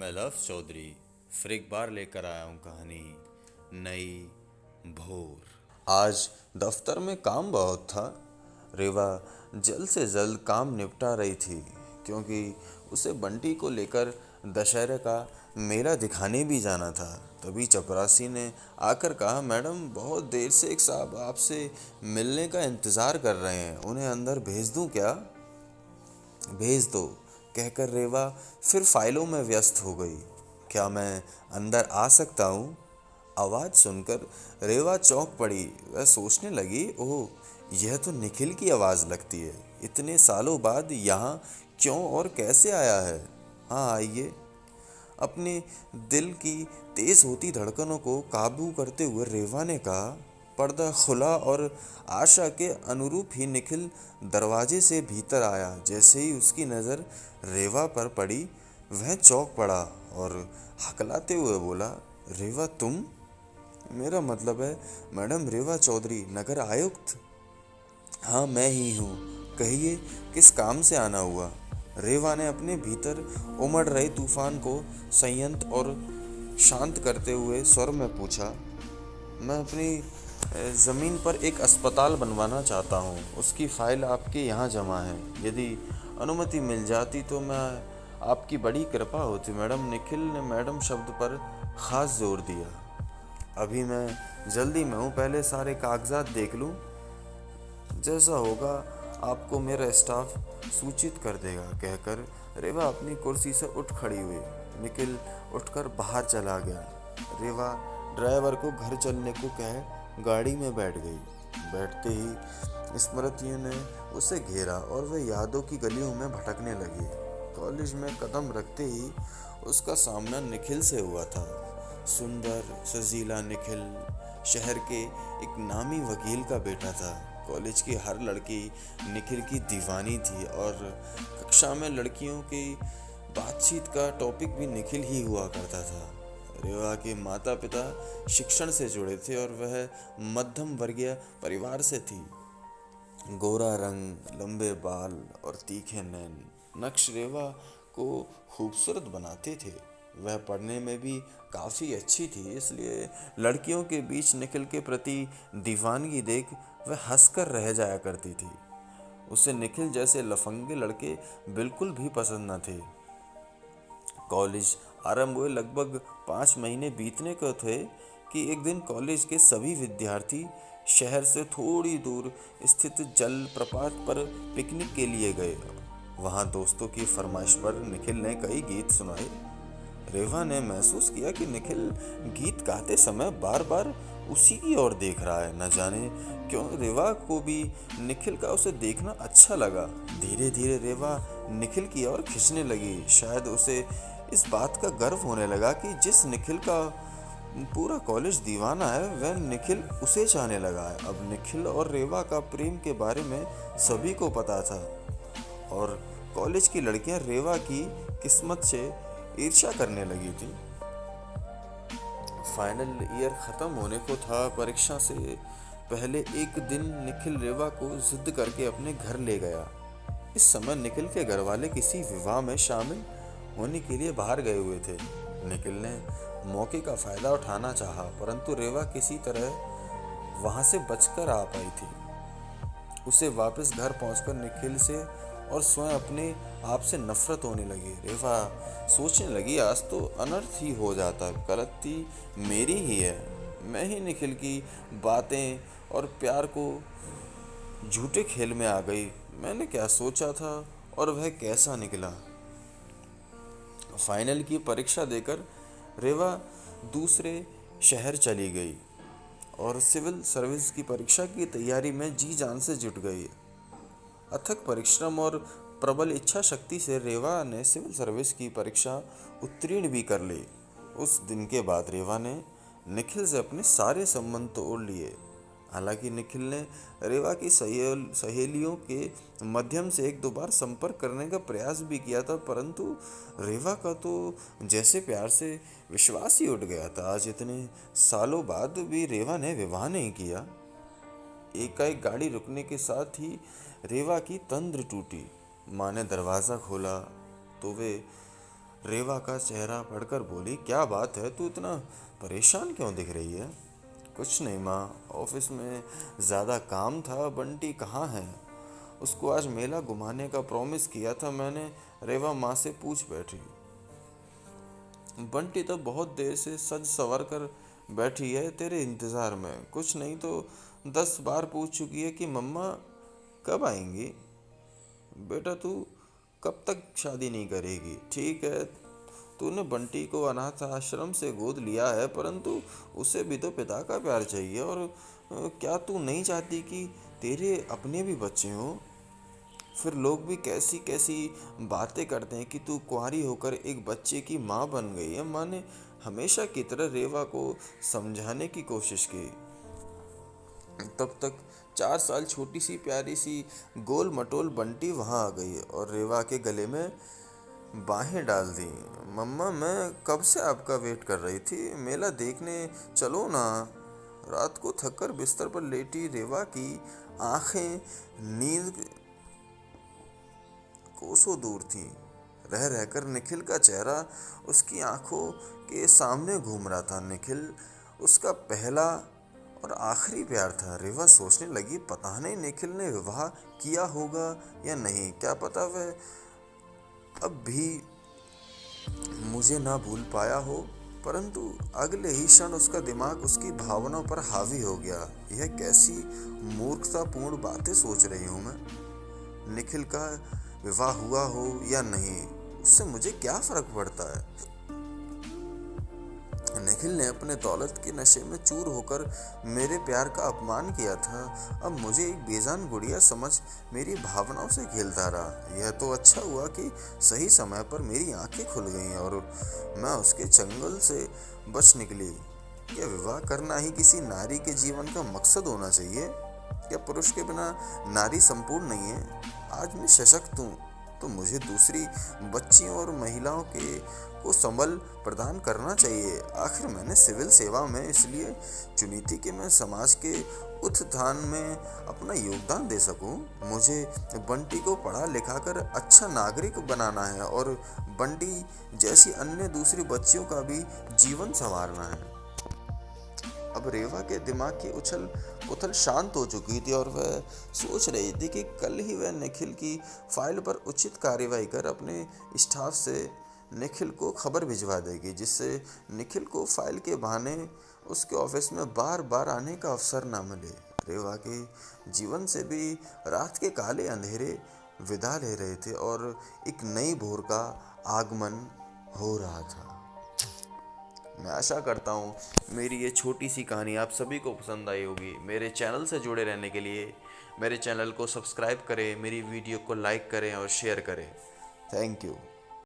मैं लव चौधरी फिर एक बार लेकर आया हूँ कहानी नई भोर। आज दफ्तर में काम बहुत था। रेवा जल्द से जल्द काम निपटा रही थी क्योंकि उसे बंटी को लेकर दशहरे का मेला दिखाने भी जाना था। तभी चपरासी ने आकर कहा, मैडम बहुत देर से एक साहब आपसे मिलने का इंतज़ार कर रहे हैं, उन्हें अंदर भेज दूं क्या? भेज दो, कहकर रेवा फिर फाइलों में व्यस्त हो गई। क्या मैं अंदर आ सकता हूँ? आवाज़ सुनकर रेवा चौंक पड़ी। वह सोचने लगी, ओह, यह तो निखिल की आवाज़ लगती है। इतने सालों बाद यहाँ क्यों और कैसे आया है? हाँ, आइए। अपने दिल की तेज होती धड़कनों को काबू करते हुए रेवा ने कहा। पर्दा खुला और आशा के अनुरूप ही निखिल दरवाजे से भीतर आया। जैसे ही उसकी नज़र रेवा पर पड़ी, वह चौंक पड़ा और हकलाते हुए बोला, रेवा तुम? मेरा मतलब है मैडम रेवा चौधरी, नगर आयुक्त। हाँ, मैं ही हूँ। कहिए, किस काम से आना हुआ? रेवा ने अपने भीतर उमड़ रहे तूफान को संयत और शांत करते हुए स्वर में पूछा। मैं अपनी ज़मीन पर एक अस्पताल बनवाना चाहता हूँ। उसकी फ़ाइल आपके यहाँ जमा है। यदि अनुमति मिल जाती तो मैं आपकी बड़ी कृपा होती मैडम। निखिल ने मैडम शब्द पर ख़ास जोर दिया। अभी मैं जल्दी में हूँ, पहले सारे कागजात देख लूँ। जैसा होगा आपको मेरा स्टाफ सूचित कर देगा, कहकर रेवा अपनी कुर्सी से उठ खड़ी हुई। निखिल उठकर बाहर चला गया। रेवा ड्राइवर को घर चलने को कह गाड़ी में बैठ गई। बैठते ही स्मृतियों ने उसे घेरा और वह यादों की गलियों में भटकने लगी। कॉलेज में कदम रखते ही उसका सामना निखिल से हुआ था। सुंदर सजीला निखिल शहर के एक नामी वकील का बेटा था। कॉलेज की हर लड़की निखिल की दीवानी थी और कक्षा में लड़कियों की बातचीत का टॉपिक भी निखिल ही हुआ करता था। रेवा के माता पिता शिक्षण से जुड़े थे और वह मध्यम वर्गीय परिवार से थी। गोरा रंग, लंबे बाल और तीखे नैन नक्श रेवा को खूबसूरत बनाते थे। वह पढ़ने में भी काफ़ी अच्छी थी, इसलिए लड़कियों के बीच निखिल के प्रति दीवानगी देख वह हंसकर रह जाया करती थी। उसे निखिल जैसे लफंगे लड़के बिल्कुल भी पसंद न थे। कॉलेज आरंभ हुए लगभग 5 महीने बीतने को थे कि एक दिन कॉलेज के सभी विद्यार्थी शहर से थोड़ी दूर स्थित जल प्रपात पर पिकनिक के लिए गए। वहाँ दोस्तों की फरमाइश पर निखिल ने कई गीत सुनाए। रेवा ने महसूस किया कि निखिल गीत गाते समय बार बार उसी की ओर देख रहा है। न जाने क्यों रेवा को भी निखिल का उसे देखना अच्छा लगा। धीरे धीरे रेवा निखिल की ओर खिंचने लगी। शायद उसे इस बात का गर्व होने लगा कि जिस निखिल का पूरा कॉलेज दीवाना है, वह निखिल उसे चाहने लगा है। अब निखिल और रेवा का प्रेम के बारे में सभी को पता था और कॉलेज की लड़कियां रेवा की किस्मत से ईर्ष्या करने लगी थी। फाइनल ईयर ख़त्म होने को था। परीक्षा से पहले एक दिन निखिल रेवा को जिद करके अपने घर ले गया। इस समय निखिल के घर वाले किसी विवाह में शामिल होने के लिए बाहर गए हुए थे। निखिल ने मौके का फ़ायदा उठाना चाहा, परंतु रेवा किसी तरह वहाँ से बचकर आ पाई थी। उसे वापस घर पहुंचकर निखिल से और स्वयं अपने आप से नफरत होने लगी। रेवा सोचने लगी, आज तो अनर्थ ही हो जाता, गलती मेरी ही है। मैं ही निखिल की बातें और प्यार को झूठे खेल में आ गई। मैंने क्या सोचा था और वह कैसा निकला। फाइनल की परीक्षा देकर रेवा दूसरे शहर चली गई और सिविल सर्विस की परीक्षा की तैयारी में जी जान से जुट गई। अथक परिश्रम और प्रबल इच्छा शक्ति से रेवा ने सिविल सर्विस की परीक्षा उत्तीर्ण भी कर ली। उस दिन के बाद रेवा ने निखिल से अपने सारे संबंध तोड़ लिए। हालांकि निखिल ने रेवा की सहेलियों के माध्यम से एक दो बार संपर्क करने का प्रयास भी किया था, परंतु रेवा का तो जैसे प्यार से विश्वास ही उठ गया था। आज इतने सालों बाद भी रेवा ने विवाह नहीं किया। एकाएक गाड़ी रुकने के साथ ही रेवा की तंद्र टूटी। माँ ने दरवाज़ा खोला तो वे रेवा का चेहरा पढ़कर बोली, क्या बात है, तू इतना परेशान क्यों दिख रही है? कुछ नहीं माँ, ऑफिस में ज़्यादा काम था। बंटी कहाँ है? उसको आज मेला घुमाने का प्रॉमिस किया था मैंने, रेवा माँ से पूछ बैठी। बंटी तो बहुत देर से सज सवर कर बैठी है तेरे इंतज़ार में। कुछ नहीं तो 10 बार पूछ चुकी है कि मम्मा कब आएंगी। बेटा तू कब तक शादी नहीं करेगी? ठीक है, तूने बंटी को अनाथ आश्रम से गोद लिया है, परंतु उसे भी तो पिता का प्यार चाहिए। और क्या तू नहीं चाहती कि तेरे अपने भी बच्चे हों? फिर लोग भी कैसी कैसी बातें करते हैं कि तू कुंवारी होकर एक बच्चे की माँ बन गई है। माँ ने हमेशा की तरह रेवा को समझाने की कोशिश की। तब तक 4 साल छोटी सी प्यारी सी गोल मटोल बंटी वहाँ आ गई और रेवा के गले में बाहें डाल दी। मम्मा मैं कब से आपका वेट कर रही थी, मेला देखने चलो ना। रात को थककर बिस्तर पर लेटी रेवा की आंखें नींद कोसों दूर थीं। रह रहकर निखिल का चेहरा उसकी आंखों के सामने घूम रहा था। निखिल उसका पहला और आखिरी प्यार था। रेवा सोचने लगी, पता नहीं निखिल ने विवाह किया होगा या नहीं। क्या पता वह अब भी मुझे ना भूल पाया हो। परंतु अगले ही क्षण उसका दिमाग उसकी भावनाओं पर हावी हो गया। यह कैसी मूर्खतापूर्ण बातें सोच रही हूँ मैं। निखिल का विवाह हुआ हो या नहीं, उससे मुझे क्या फर्क पड़ता है। निखिल ने अपने दौलत के नशे में चूर होकर मेरे प्यार का अपमान किया था। अब मुझे एक बेजान गुड़िया समझ मेरी भावनाओं से खेलता रहा। यह तो अच्छा हुआ कि सही समय पर मेरी आंखें खुल गईं और मैं उसके चंगुल से बच निकली। क्या विवाह करना ही किसी नारी के जीवन का मकसद होना चाहिए? क्या पुरुष के बिना नारी संपूर्ण नहीं है? आज मैं सशक्त हूँ तो मुझे दूसरी बच्चियों और महिलाओं के को संबल प्रदान करना चाहिए। आखिर मैंने सिविल सेवा में इसलिए चुनी थी कि मैं समाज के उत्थान में अपना योगदान दे सकूं। मुझे बंटी को पढ़ा लिखा कर अच्छा नागरिक बनाना है और बंटी जैसी अन्य दूसरी बच्चियों का भी जीवन संवारना है। अब रेवा के दिमाग की उछल पुथल शांत हो चुकी थी और वह सोच रही थी कि कल ही वह निखिल की फाइल पर उचित कार्रवाई कर अपने स्टाफ से निखिल को खबर भिजवा देगी, जिससे निखिल को फाइल के बहाने उसके ऑफिस में बार बार आने का अवसर न मिले। रेवा के जीवन से भी रात के काले अंधेरे विदा ले रहे थे और एक नई भोर का आगमन हो रहा था। मैं आशा करता हूँ मेरी ये छोटी सी कहानी आप सभी को पसंद आई होगी। मेरे चैनल से जुड़े रहने के लिए मेरे चैनल को सब्सक्राइब करें, मेरी वीडियो को लाइक करें और शेयर करें। Thank you.